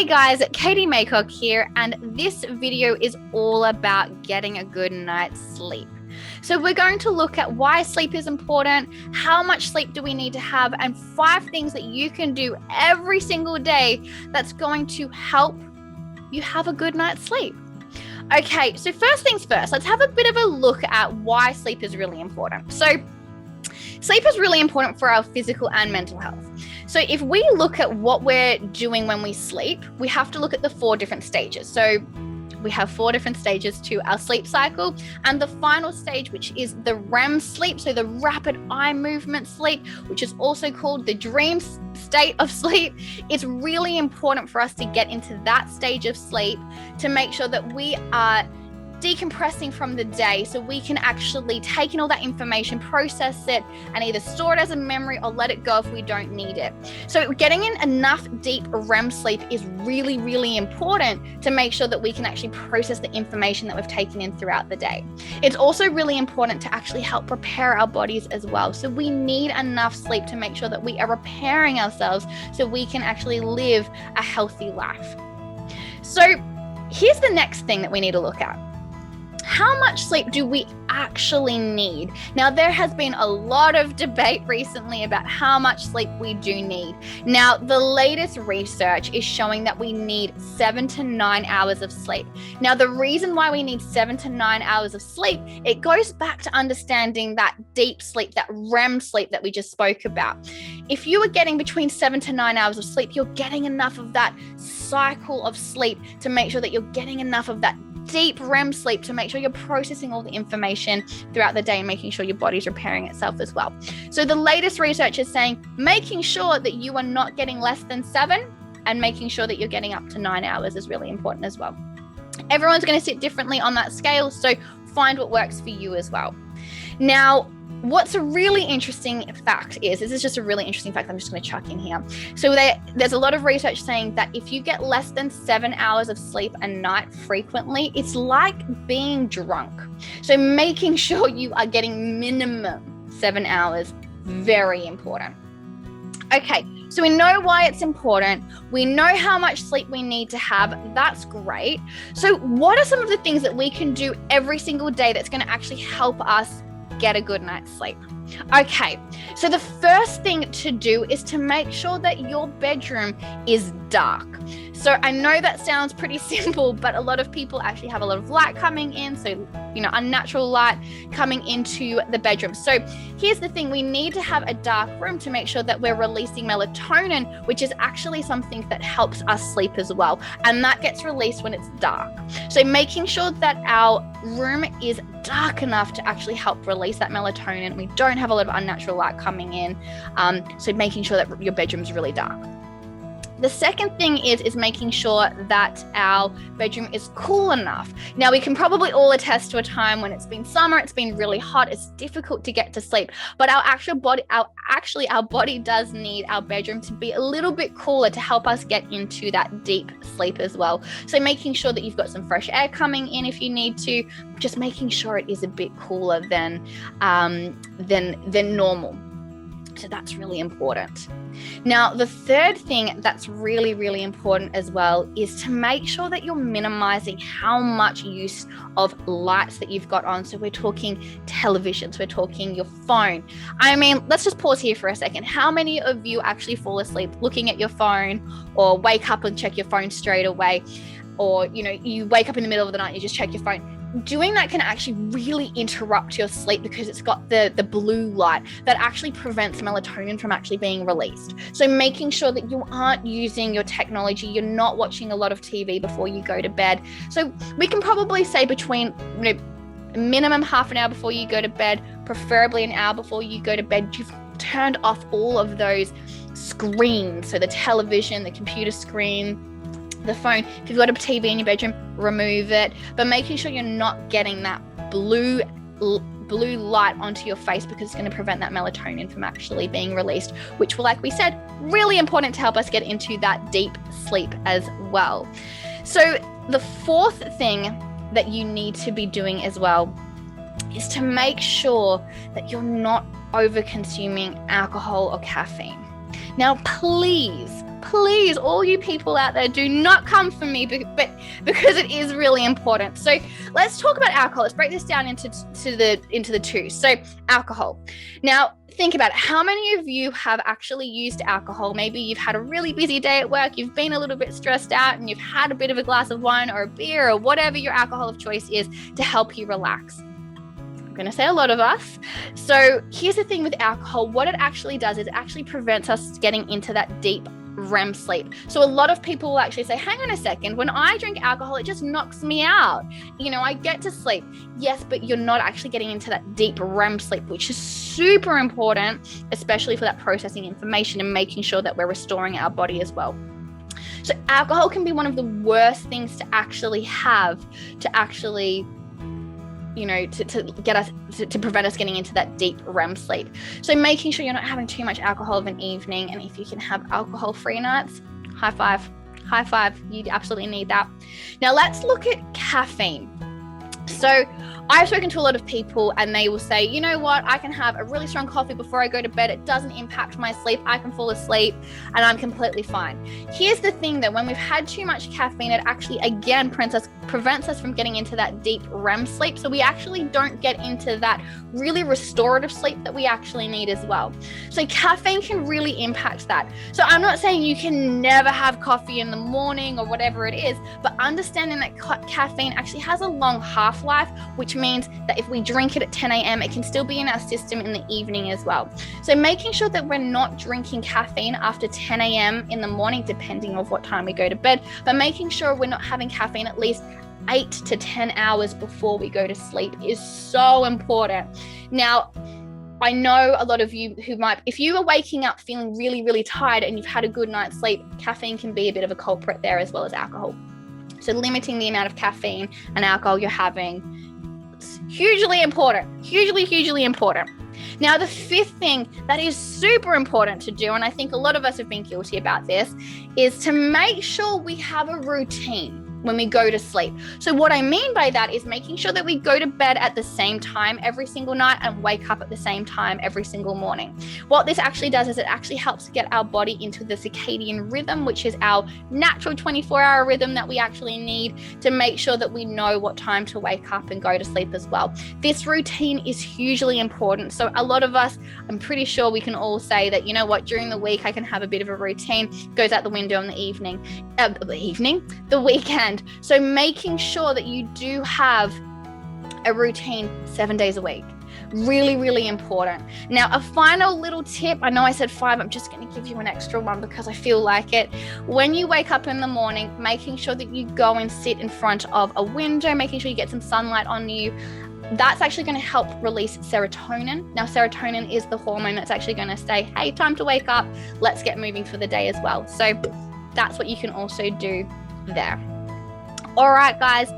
Hey guys, Katie Maycock here, and this video is all about getting a good night's sleep. So we're going to look at why sleep is important, how much sleep do we need to have, and 5 things that you can do every single day that's going to help you have a good night's sleep. Okay, so first things first, let's have a bit of a look at why sleep is really important. So sleep is really important for our physical and mental health. So if we look at what we're doing when we sleep, we have to look at the 4 different stages. So we have 4 different stages to our sleep cycle, and the final stage, which is the REM sleep, so the rapid eye movement sleep, which is also called the dream state of sleep. It's really important for us to get into that stage of sleep to make sure that we are decompressing from the day, so we can actually take in all that information, process it, and either store it as a memory or let it go if we don't need it. So getting in enough deep REM sleep is really, really important to make sure that we can actually process the information that we've taken in throughout the day. It's also really important to actually help repair our bodies as well. So we need enough sleep to make sure that we are repairing ourselves so we can actually live a healthy life. So here's the next thing that we need to look at. How much sleep do we actually need? Now, there has been a lot of debate recently about how much sleep we do need. Now, the latest research is showing that we need 7 to 9 hours of sleep. Now, the reason why we need 7 to 9 hours of sleep, it goes back to understanding that deep sleep, that REM sleep that we just spoke about. If you are getting between 7 to 9 hours of sleep, you're getting enough of that cycle of sleep to make sure that you're getting enough of that deep REM sleep to make sure you're processing all the information throughout the day and making sure your body's repairing itself as well. So the latest research is saying making sure that you are not getting less than 7 and making sure that you're getting up to 9 hours is really important as well. Everyone's going to sit differently on that scale, so find what works for you as well. Now, what's a really interesting fact is, this is just a really interesting fact I'm just going to chuck in here. So there's a lot of research saying that if you get less than 7 hours of sleep a night frequently, it's like being drunk. So making sure you are getting minimum 7 hours, very important. Okay, so we know why it's important. We know how much sleep we need to have. That's great. So what are some of the things that we can do every single day that's going to actually help us get a good night's sleep? Okay, so the first thing to do is to make sure that your bedroom is dark. So I know that sounds pretty simple, but a lot of people actually have a lot of light coming in, so unnatural light coming into the bedroom. So here's the thing, we need to have a dark room to make sure that we're releasing melatonin, which is actually something that helps us sleep as well, and that gets released when it's dark. So making sure that our room is dark enough to actually help release that melatonin. We don't have a lot of unnatural light coming in, so making sure that your bedroom is really dark. The second thing is making sure that our bedroom is cool enough. Now, we can probably all attest to a time when it's been summer, it's been really hot, it's difficult to get to sleep, but our body does need our bedroom to be a little bit cooler to help us get into that deep sleep as well. So making sure that you've got some fresh air coming in if you need to, just making sure it is a bit cooler than normal. So that's really important. Now, the third thing that's really, really important as well is to make sure that you're minimizing how much use of lights that you've got on. So we're talking televisions, we're talking your phone. I mean, let's just pause here for a second. How many of you actually fall asleep looking at your phone, or wake up and check your phone straight away? Or, you wake up in the middle of the night, you just check your phone. Doing that can actually really interrupt your sleep because it's got the blue light that actually prevents melatonin from actually being released. So making sure that you aren't using your technology, you're not watching a lot of TV before you go to bed. So we can probably say between minimum half an hour before you go to bed, preferably an hour before you go to bed, you've turned off all of those screens. So the television, the computer screen, the phone. If you've got a TV in your bedroom, remove it, but making sure you're not getting that blue light onto your face, because it's going to prevent that melatonin from actually being released, which will, like we said, really important to help us get into that deep sleep as well. So the fourth thing that you need to be doing as well is to make sure that you're not over consuming alcohol or caffeine. Now, please, all you people out there, do not come for me, but because it is really important. So let's talk about alcohol. Let's break this down into the two. So alcohol. Now, think about it. How many of you have actually used alcohol? Maybe you've had a really busy day at work, you've been a little bit stressed out, and you've had a bit of a glass of wine or a beer or whatever your alcohol of choice is to help you relax. I'm going to say a lot of us. So here's the thing with alcohol. What it actually does is it actually prevents us getting into that deep REM sleep. So a lot of people will actually say, hang on a second, when I drink alcohol, it just knocks me out. I get to sleep. Yes, but you're not actually getting into that deep REM sleep, which is super important, especially for that processing information and making sure that we're restoring our body as well. So alcohol can be one of the worst things to actually have to actually to get us to prevent us getting into that deep REM sleep. So making sure you're not having too much alcohol of an evening, and if you can have alcohol-free nights, high five, you absolutely need that. Now let's look at caffeine. So I've spoken to a lot of people and they will say, you know what, I can have a really strong coffee before I go to bed. It doesn't impact my sleep. I can fall asleep and I'm completely fine. Here's the thing that when we've had too much caffeine, it actually, again, prevents us from getting into that deep REM sleep. So we actually don't get into that really restorative sleep that we actually need as well. So caffeine can really impact that. So I'm not saying you can never have coffee in the morning or whatever it is, but understanding that caffeine actually has a long half-life, which means that if we drink it at 10 a.m., it can still be in our system in the evening as well. So making sure that we're not drinking caffeine after 10 a.m. in the morning, depending on what time we go to bed, but making sure we're not having caffeine at least 8 to 10 hours before we go to sleep is so important. Now, I know a lot of you who might, if you are waking up feeling really, really tired and you've had a good night's sleep, caffeine can be a bit of a culprit there as well as alcohol. So limiting the amount of caffeine and alcohol you're having, it's hugely important, hugely important. Now, the fifth thing that is super important to do, and I think a lot of us have been guilty about this, is to make sure we have a routine when we go to sleep. So what I mean by that is making sure that we go to bed at the same time every single night and wake up at the same time every single morning. What this actually does is it actually helps get our body into the circadian rhythm, which is our natural 24-hour rhythm that we actually need to make sure that we know what time to wake up and go to sleep as well. This routine is hugely important. So a lot of us, I'm pretty sure we can all say that, you know what, during the week I can have a bit of a routine, goes out the window in the weekend. So making sure that you do have a routine 7 days a week. Really important. Now, a final little tip. I know I said 5. I'm just going to give you an extra one because I feel like it. When you wake up in the morning, making sure that you go and sit in front of a window, making sure you get some sunlight on you. That's actually going to help release serotonin. Now, serotonin is the hormone that's actually going to say, hey, time to wake up. Let's get moving for the day as well. So that's what you can also do there. All right, guys,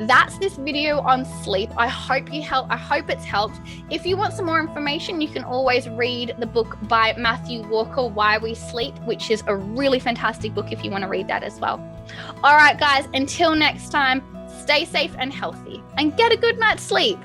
that's this video on sleep. I hope it's helped. If you want some more information, you can always read the book by Matthew Walker, Why We Sleep, which is a really fantastic book if you want to read that as well. All right, guys, until next time, stay safe and healthy and get a good night's sleep.